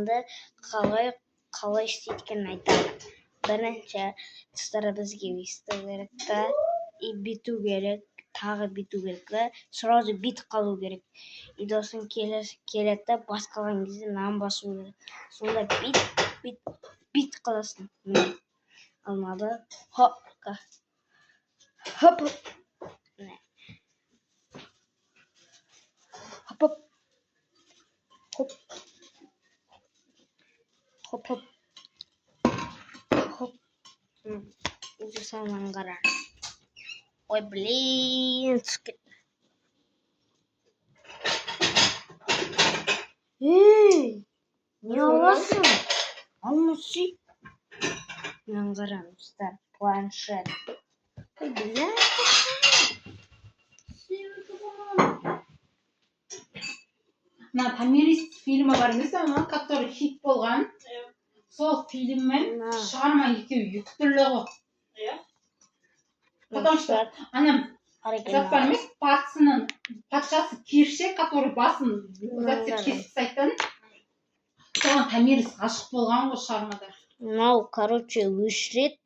планды қалай істейді екенін айтамын. Бірінші тұстары бізге өйсту керек та, и бүйту керек, тағы бүйту керек та, сразу бүйтіп қалу керек. И досын келеді да, басқалған кезде мынаны басу керек. Сонда бүйтіп қаласың. Алмады. Хоп. Хоп. Хоп. Хоп. Хоп. Хоп. Уже саман қара. Ой, блин, түсіп кетті. Не аласың? Алмаси. Мынаны қараңыздар, планшет. Ой, блин. На Томирис фильмі бар емес ама, который хит болған. Сол фильммен шығарма екеуі екі түрлі ғой. Потому что анам заттар емес, патшасы Кирше, который басын кесіп тастайтын. Соған Томирис ғашық болған ғой шығармада. Мынау, короче, өшіреді,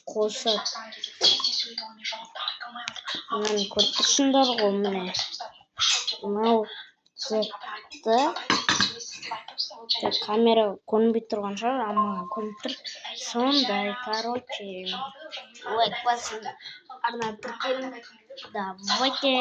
қосады. Мынаны көріп тұрсыңдар ғой, міне. Мынау затты камера көрінбей тұрған шығар, аммаған көрініп тұр. Сондай, короче. Лайк басын, арна тіркелін. Давайте.